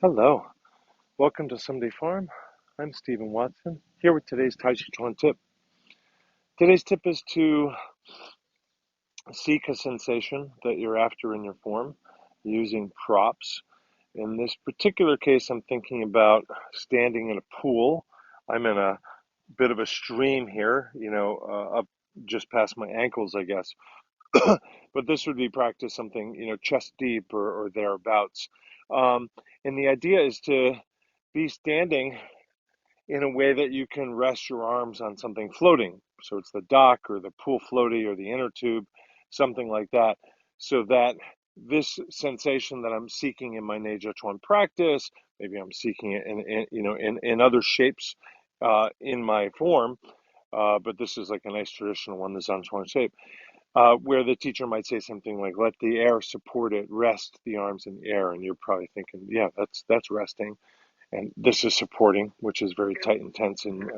Hello, welcome to Someday Farm. I'm Stephen Watson, here with today's Tàijíquán Tip. Today's tip is to seek a sensation that you're after in your form using props. In this particular case, I'm thinking about standing in a pool. I'm in a bit of a stream here, up just past my ankles, I guess. But this would be practice something, chest deep or thereabouts. And the idea is to be standing in a way that you can rest your arms on something floating. So it's the dock or the pool floaty or the inner tube, something like that, so that this sensation that I'm seeking in my Tàijíquán practice, maybe I'm seeking it in other shapes in my form, but this is like a nice traditional one, the Zanchuan shape, where the teacher might say something like, "Let the air support it, rest the arms in the air," and you're probably thinking, "Yeah, that's resting." And this is supporting, which is very tight and tense and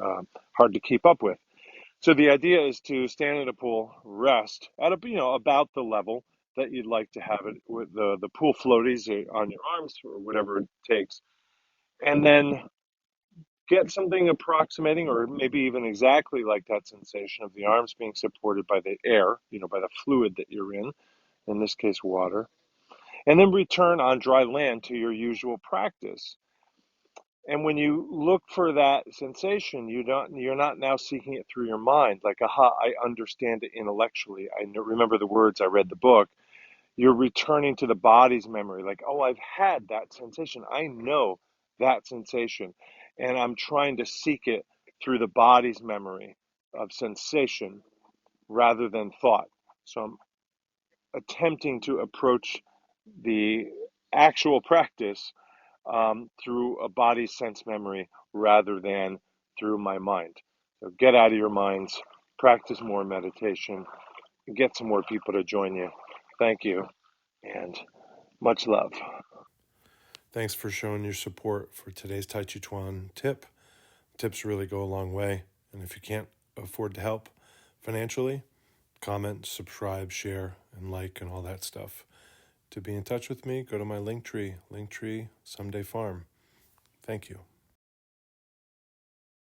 hard to keep up with. So the idea is to stand in a pool, rest at about the level that you'd like to have it with the pool floaties on your arms or whatever it takes, and then get something approximating or maybe even exactly like that sensation of the arms being supported by the air, by the fluid that you're in this case water, and then return on dry land to your usual practice. And when you look for that sensation, you're not now seeking it through your mind, like, aha, I understand it intellectually. Remember the words, I read the book. You're returning to the body's memory, like, oh, I've had that sensation. I know that sensation. And I'm trying to seek it through the body's memory of sensation rather than thought. So I'm attempting to approach the actual practice through a body sense memory rather than through my mind. So get out of your minds, practice more meditation, and get some more people to join you. Thank you, and much love. Thanks for showing your support for today's Tàijíquán tip. Tips really go a long way. And if you can't afford to help financially, comment, subscribe, share, and like, and all that stuff. To be in touch with me, go to my Linktree, Someday Farm. Thank you.